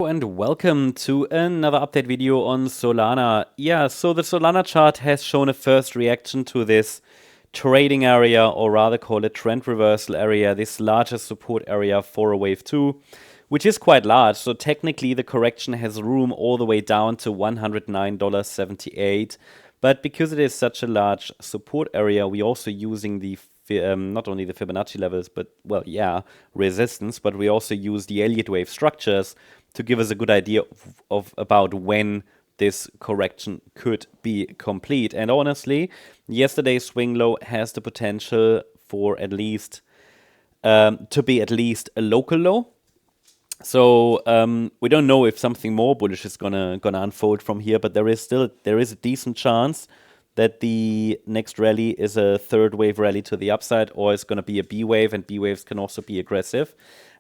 And welcome to another update video on Solana. Yeah, so the Solana chart has shown a first reaction to this trading area, or rather call it trend reversal area, this larger support area for a wave 2, which is quite large. So technically the correction has room all the way down to $109.78. But because it is such a large support area, we're also using the not only the Fibonacci levels, but, well, yeah, resistance, but we also use the Elliott wave structures to give us a good idea of about when this correction could be complete. And honestly, yesterday's swing low has the potential for at least to be at least a local low. So we don't know if something more bullish is gonna unfold from here, but there is a decent chance that the next rally is a third wave rally to the upside, or it's going to be a B wave, and B waves can also be aggressive.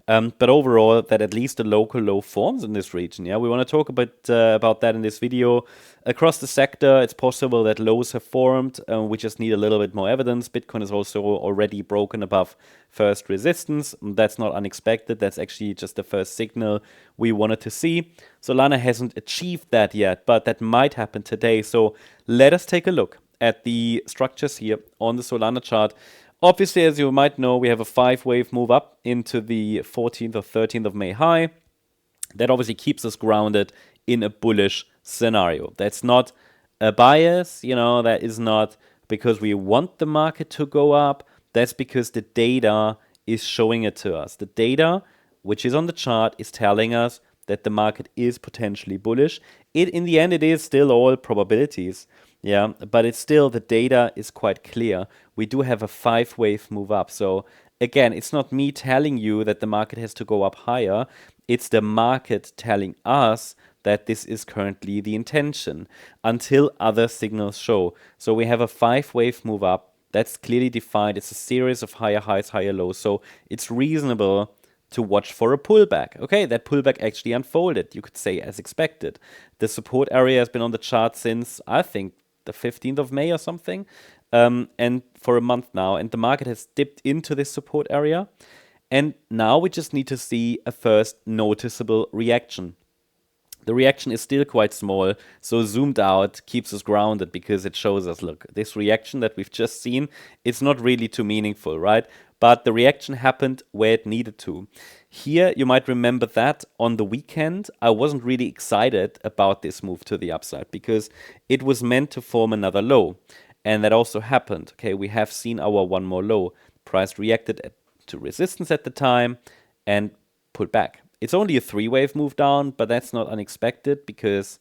But overall, that at least a local low forms in this region. Yeah, we want to talk about that in this video. Across the sector, it's possible that lows have formed. We just need a little bit more evidence. Bitcoin is also already broken above first resistance. That's not unexpected. That's actually just the first signal we wanted to see. Solana hasn't achieved that yet, but that might happen today. So let us take a look at the structures here on the Solana chart. Obviously, as you might know, we have a 5-wave move up into the 14th or 13th of May high. That obviously keeps us grounded in a bullish scenario. That's not a bias, you know, that is not because we want the market to go up. That's because the data is showing it to us. The data, which is on the chart, is telling us that the market is potentially bullish. In the end, it is still all probabilities. Yeah, but it's still, the data is quite clear. We do have a 5-wave move up. So again, it's not me telling you that the market has to go up higher. It's the market telling us that this is currently the intention until other signals show. So we have a 5-wave move up. That's clearly defined. It's a series of higher highs, higher lows. So it's reasonable to watch for a pullback. Okay, that pullback actually unfolded, you could say, as expected. The support area has been on the chart since, I think, the 15th of May or something, and for a month now, and the market has dipped into this support area, and now we just need to see a first noticeable reaction. The reaction is still quite small, so zoomed out keeps us grounded because it shows us, look, this reaction that we've just seen, it's not really too meaningful, right? But the reaction happened where it needed to. Here, you might remember that on the weekend, I wasn't really excited about this move to the upside because it was meant to form another low. And that also happened. Okay, we have seen our one more low. Price reacted to resistance at the time and pulled back. It's only a 3-wave move down, but that's not unexpected because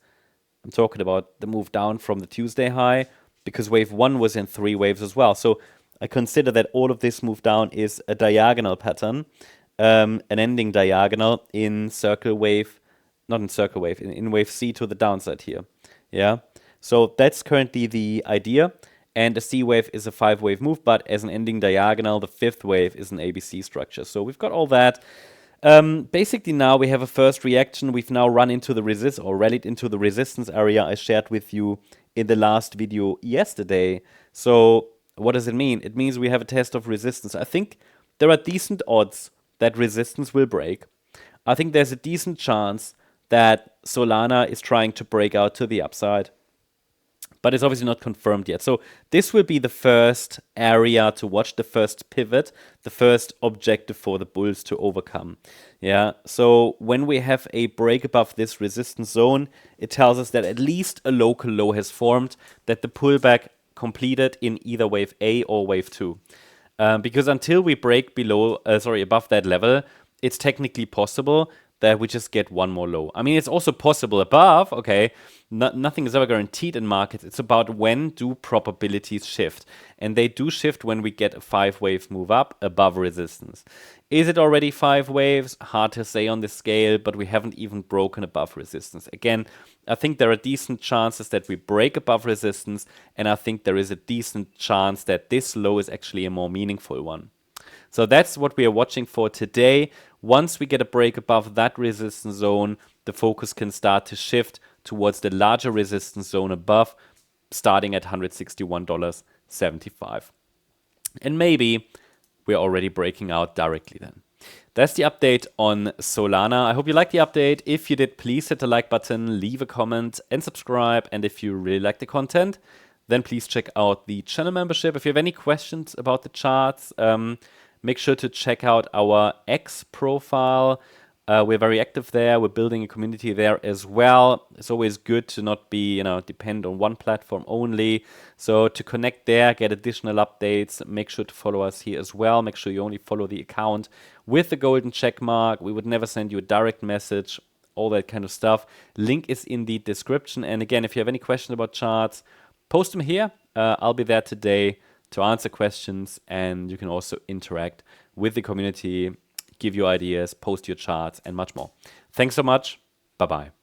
I'm talking about the move down from the Tuesday high, because wave 1 was in 3 waves as well. So I consider that all of this move down is a diagonal pattern, an ending diagonal in circle wave, not in circle wave, in wave C to the downside here. Yeah, so that's currently the idea. And a C wave is a 5-wave move, but as an ending diagonal, the 5th wave is an ABC structure. So we've got all that. Basically now we have a first reaction. We've now run into the rallied into the resistance area I shared with you in the last video yesterday. So what does it mean? It means we have a test of resistance. I think there are decent odds that resistance will break. I think there's a decent chance that Solana is trying to break out to the upside, but it's obviously not confirmed yet. So this will be the first area to watch, the first pivot, the first objective for the bulls to overcome. Yeah, so when we have a break above this resistance zone, it tells us that at least a local low has formed, that the pullback completed in either wave A or wave 2. Because until we break above that level, it's technically possible that we just get one more low. I mean, it's also possible above, okay, nothing is ever guaranteed in markets. It's about when do probabilities shift. And they do shift when we get a 5-wave move up above resistance. Is it already 5 waves? Hard to say on this scale, but we haven't even broken above resistance. Again, I think there are decent chances that we break above resistance, and I think there is a decent chance that this low is actually a more meaningful one. So that's what we are watching for today. Once we get a break above that resistance zone, the focus can start to shift towards the larger resistance zone above, starting at $161.75. And maybe we're already breaking out directly then. That's the update on Solana. I hope you liked the update. If you did, please hit the like button, leave a comment, and subscribe. And if you really like the content, then please check out the channel membership. If you have any questions about the charts, make sure to check out our X profile. We're very active there. We're building a community there as well. It's always good to not be, depend on one platform only. So to connect there, get additional updates, make sure to follow us here as well. Make sure you only follow the account with the golden check mark. We would never send you a direct message, all that kind of stuff. Link is in the description. And again, if you have any questions about charts, post them here. I'll be there today to answer questions, and you can also interact with the community, give your ideas, post your charts, and much more. Thanks so much. Bye-bye.